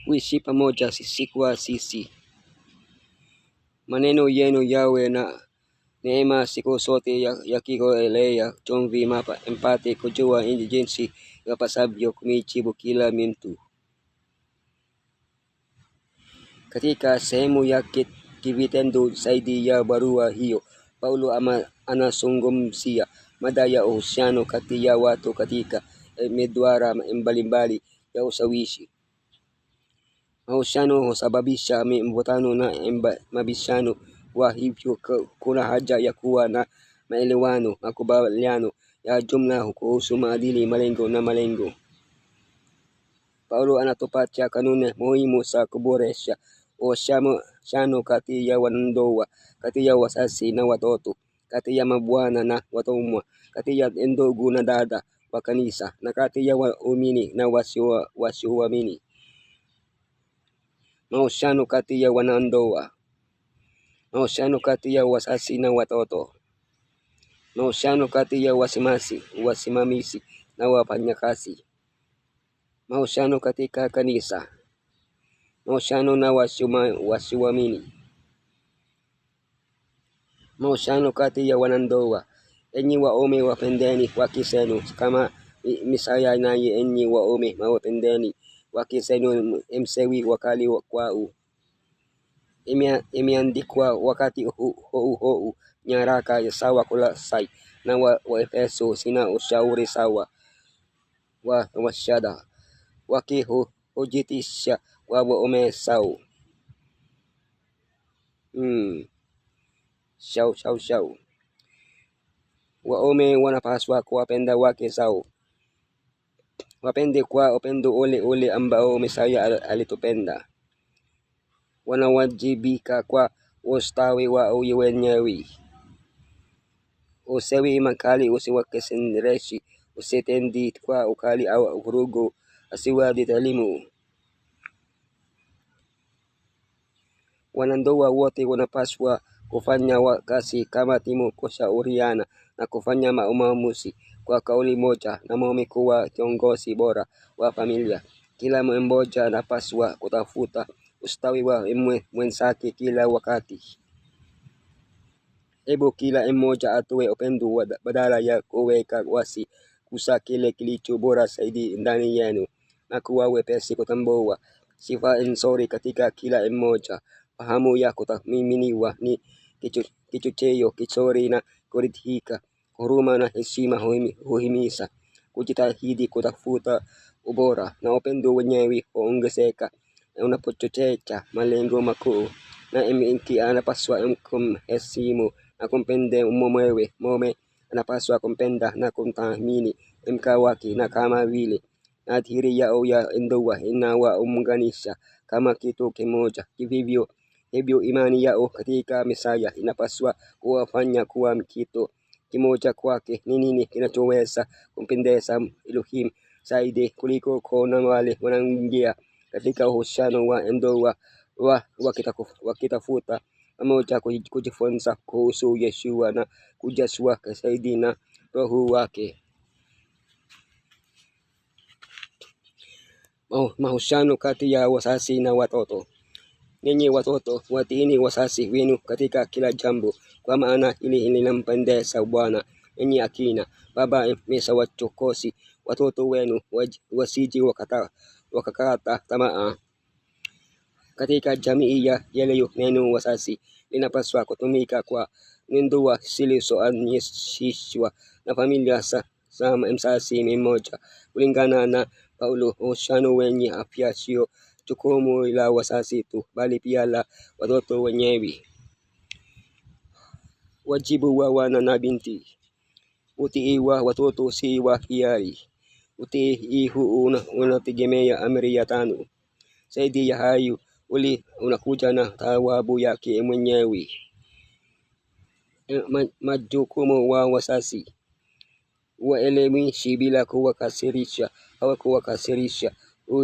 kuishi pamoja sisi kwa sisi. Maneno yenu yawe na neema siku zote yakikoelea chumvi mpate kujua jinsi yapasavyo kumjibu kila mtu. Katika sehemu ya kivitendo zaidi ya barua hiyo, Paulo anazungumzia mada ya uhusiano kati ya watu katika midwara mbalimbali ya ushawishi. Mahusiano husababisha mvutano na mabishano, kwa hivyo kuna haja ya kuwa na maelewano, makubaliano ya jumla kuhusu maadili, malengo. Paulo anatupatia kanuni muhimu za kuboresha uhusiano kati ya wanandoa, kati ya wazazi na watoto, kati ya mabwana na watumwa, kati ya ndugu na dada wa kanisa, na kati ya waumini na wasioamini. Mahusiano kati ya wanandoa, mahusiano kati ya wazazi na watoto, mahusiano kati ya wasimamizi na wafanyakazi, mahusiano katika kanisa, mahusiano na wasioamini, mahusiano kati ya wanandoa. Enyi waume wapendeni wake zenu kama Mesaya, naye enyi waume wapendeni wake zenu msiwe wakali kwao. Imeandikwa wakati huu nyaraka sawa Kolosai na Waefeso sina ushauri sawa wa washada wake hujitisha kwa waume sao. Shau. Waume wanapaswa kuwapenda wake zao. Wapende kwa upendo ule ambao Mesaya alitupenda. Wanawajibika kwa ustawi wa wenyewe. Usiwe makali, usiwakasirishe, usitendi kwa ukali au vurugu, usiwadhalimu. Wanandoa wote wanapaswa kufanya kazi kama timu, kushauriana na kufanya maamuzi kwa kauli moja, na mume kuwa kiongozi bora wa familia. Kila mmoja anapaswa kutafuta ustawi wa mwenzake kila wakati. Hebu kila mmoja atoe upendo badala ya kuweka wasi kusa kile kilicho bora zaidi ndani yenu, na kuwa wepesi kutambua sifa nzuri katika kila mmoja. Fahamu ya kutathminiwa ni kichocheo kizuri na kuridhika. Huruma na heshima huhimiza kujitahidi kutafuta ubora, na upendo wenyewe huongezeka unapochochea malengo makuu. Na mke anapaswa kumheshimu na kumpenda mumewe. Mume anapaswa kumpenda na kumthamini mke wake, na kama vile nadhiri yao ya ndoa inawaunganisha kama kitu kimoja, hivyo imani yao katika Mesaya inapaswa kuwafanya kuwa kitu kimoja kwake. Ni nini kinachoweza kumpendeza Elohim zaidi kuliko kuona wale wanaingia katika uhusiano wa ndoa wakitafuta pamoja kujifunza kuhusu Yeshua na kujazwa zaidi na Roho wake. Mahusiano kati ya wazazi na watoto. Ninyi watoto, watiini wazazi wenu katika kila jambo, kwa maana hili linampendeza Bwana. Ninyi akina baba, msiwachokoze watoto wenu wasije wakakata tamaa. Katika jamii ya leo, neno wazazi linapaswa kutumika kwa ndoa zilizoanzishwa na familia za mzazi mmoja. Kulingana na Paulo, uhusiano wenye afya sio jukumu la wazazi tu, bali pia la watoto wenyewe. Wajibu wa wana na binti. Utii wa watoto si wa hiari. Utii huu unategemea amri ya 5. Zaidi ya hayo, unakuja na thawabu yake mwenyewe. Majukumu wa wazazi: waelimishe bila kuwakasirisha au kuwakasirisha,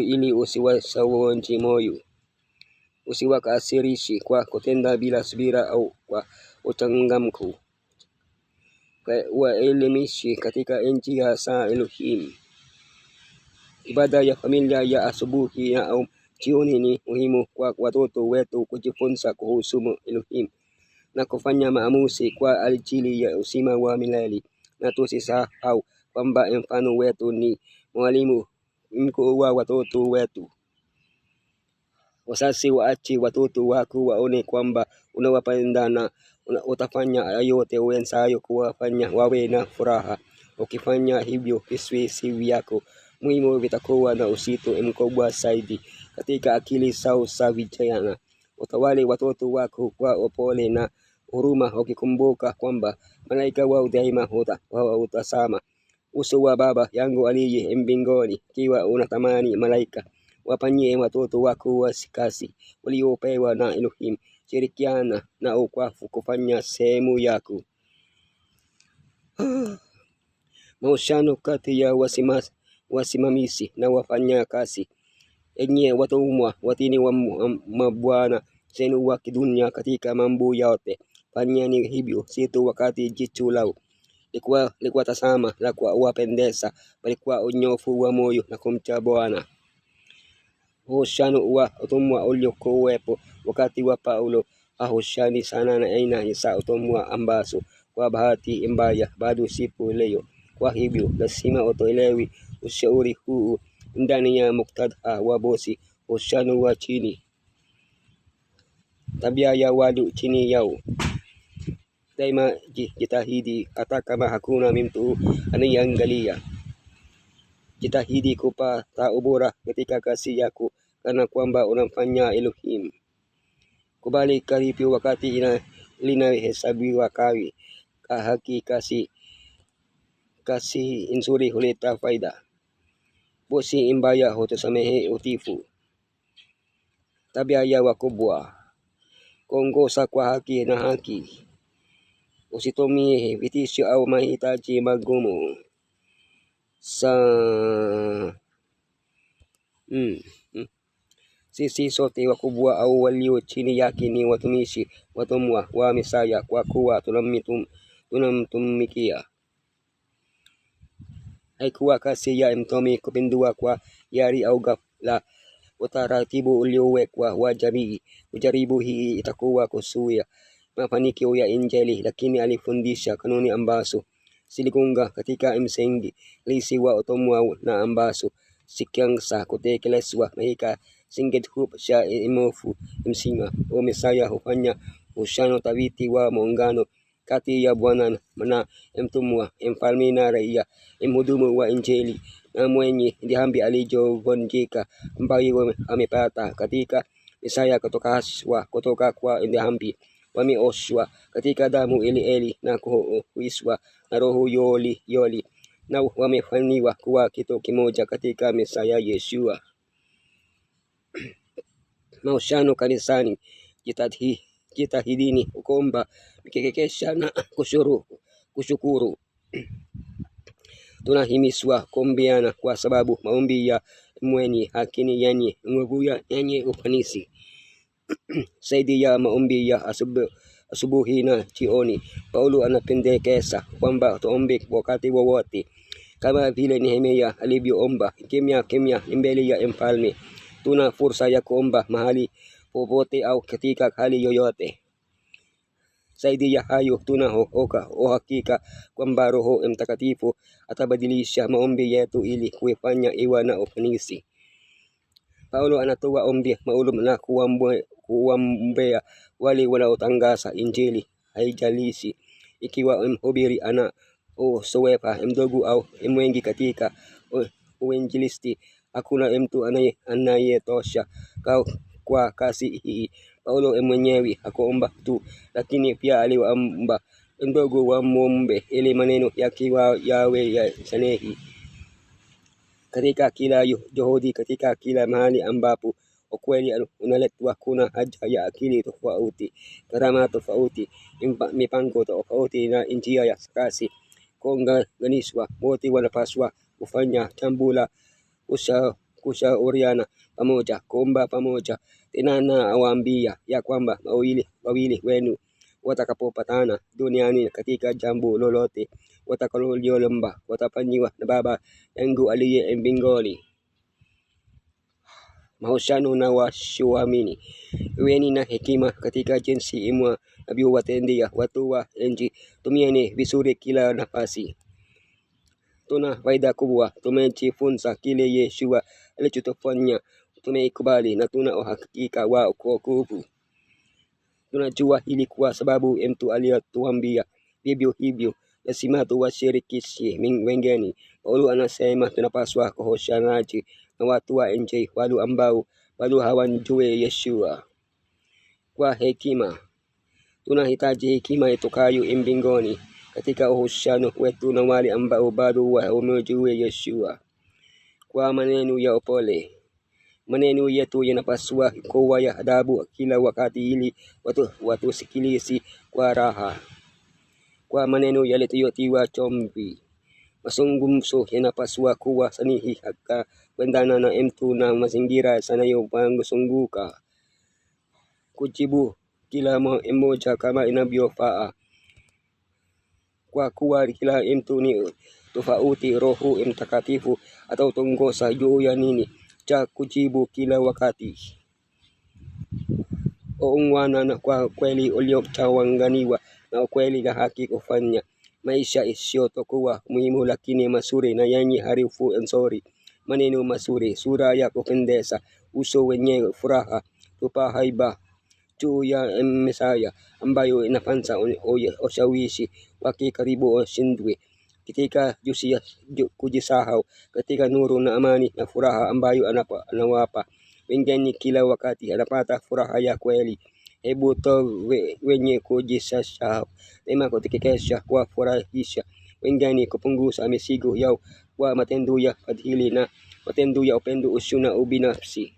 ili usiwavunje moyo. Usiwakasirishe kwa kutenda bila subira au kwa uchangamfu. Waelimishe katika njia za Elohim. Ibada ya familia ya asubuhi au Jioni ni muhimu kwa watoto wetu kujifunza kuhusu Elohim na kufanya maamuzi kwa ajili ya uzima wa milele. Na tusisahau kwamba mfano wetu ni mwalimu mkuu wa watoto wetu. Wazazi waache watoto wako waone kwamba unawapenda na utafanya yote uwezayo kuwafanya wawe na furaha. Ukifanya hivyo, vizuizi vyako muhimu vitakuwa na uzito mkubwa zaidi katika akili zao za vijana. Utawale watoto wako kwa upole na huruma, ukikumbuka kwamba malaika wao daima hutazama uso wa Baba yangu aliye mbinguni. Ikiwa unatamani malaika wafanyie watoto wako kazi waliopewa na Elohim, shirikiana na ukwafu kufanya sehemu yako. Mahusiano kati ya wasimamizi na wafanyakazi. Enyi watumwa, watini wa mabwana zenu wa kidunia katika mambo yote. Fanyeni hivyo si tu wakati jicho lao likuwa tazama la kuwapendeza, bali kwa unyofu wa moyo na kumcha Bwana. Uhusiano wa utumwa uliokuwepo wakati wa Paulo hauhusiani sana na aina za utumwa ambazo kwa bahati mbaya bado zipo leo. Kwa hivyo lazima utoelewe ushauri huu ndani ya muktadha wa bosi. Uhusiano wa chini, tabia ya watu chini yao. Daima jitahidi hata kama hakuna mtu anayeangalia. Jitahidi kupata ubora katika kazi yako kana kwamba unamfanya Elohim. Kubali karibu wakati linahesabiwa kawi haki. Kazi nzuri huleta faida. Bosi mbaya hutusamehe utifu. Tabia ya wakubwa, kuongoza kwa haki na haki. Usitumie vitisho au mahitaji magumu. Sisi sote wakubwa au walio chini yake ni watumishi, watumwa wa Mesaya, kwa kuwa tunamtumikia. Haikuwa kazi ya mtume kupindua kwa yari au ghafla utaratibu uliowekwa wa jamii. Ujaribu hii itakuwa kuzuia mafanikio ya Injili, lakini alifundisha kanuni ambazo ziligonga katika msingi halisi wa utumwa na ambazo zikianza kutekelezwa maisha zingetupasha imofu mzima. Mesaya hufanya uhusiano thabiti wa muungano kati ya Bwana na mtumwa, mfalme na raia, mhudumu wa Injili na mwenye dhambi aliyovunjika, ambaye amepata katika Mesaya kutoka kwa dhambi. Wameoshwa katika damu ile na kuhuishwa na Roho yoli na wamefanywa kuwa kitu kimoja katika Mesaya Yeshua. Mahusiano kanisani. Jitahidini kuomba, mkikesha na kushukuru. Tunahimizwa kuombeana kwa sababu maombi ya mwenye haki ni yenye nguvu, yenye ufanisi. Zaidi ya maombi ya asubuhi na jioni, Paulo anapendekeza kwamba tuombe wakati wowote, kama vile Nehemia alivyoomba kimya mbele ya mfalme. Tuna fursa ya kuomba mahali popote au katika hali yoyote. Zaidi ya hayo, tuna uhakika kwamba Roho Mtakatifu atabadilisha maombi yetu ili kuifanya iwe na ufanisi. Paulo anatoa ombi maalum na kuwaombea wale wanaotangaza Injili. Haijalishi ikiwa mhubiri ana uzoefu mdogo au mwingi katika uinjilisti, hakuna mtu anayetosha kwa kazi hii. Paulo mwenyewe hakuomba tu, lakini pia aliwaomba ndugu wamwombe ili maneno yake yawe ya sahihi. Katika kila juhudi, katika kila mahali ambapo ukweli unaletwa, kuna haja ya akili tofauti, karama tofauti, mipango tofauti na njia ya kazi kuunganishwa. Wote wanapaswa kufanya jambo la kushauriana pamoja, kuomba pamoja. Tena nawaambia ya kwamba wawili wenu watakapopatana duniani katika jambo lolote watakaloliomba, watafanyiwa na Baba yangu aliye mbinguni. mahusiano na wasioamini. Iweni na hekima katika jinsi mnavyowatendea watu wa nje. Tumieni vizuri kila nafasi. Tuna faida kubwa. Tumejifunza kile Yeshua alichotufanya. Tumeikubali na tuna uhakika wa wokovu. Tunajua hili kwa sababu mtu aliyetuambia. Vivyo hivyo lazima tuwashirikishe wengine. Paulo anasema tunapaswa kuhojiana na watu wa nje, wale ambao bado hawamjui Yeshua. Kwa hekima, tunahitaji hekima itokayo mbinguni katika uhusiano wetu na wale ambao bado hawamjui Yeshua. Kwa maneno ya upole, maneno yetu yanapaswa kuwa ya adabu kila wakati ili watu sikilize kwa raha. Kwa maneno yaliyotiwa chumvi, mazungumzo yanapaswa kuwa sahihi kuendana na mtu na mazingira yanayomzunguka. Kujibu kila mmoja kama inavyofaa. Kwa kuwa kila mtu ni tofauti, Roho Mtakatifu atatuongoza juu ya nini cha kujibu kila wakati. Ungana na kwa kweli uliochanganywa na ukweli na haki kufanya maisha isiyokuwa muhimu lakini mazuri na yenye harufu nzuri. Maneno mazuri, sura ya kupendeza, uso wenye furaha, tupa haiba juu ya Mesaya ambayo inafanya ushawishi wake karibu ushindwe katika kujisahau katika nuru na amani na furaha ambayo anawapa wengine kila wakati. Anapata furaha ya kweli. Hebu wenye kujisahau neema kutikisha kuwafurahisha wengine, kupunguza mizigo yao kwa matendo ya fadhili na matendo ya upendo usio na ubinafsi.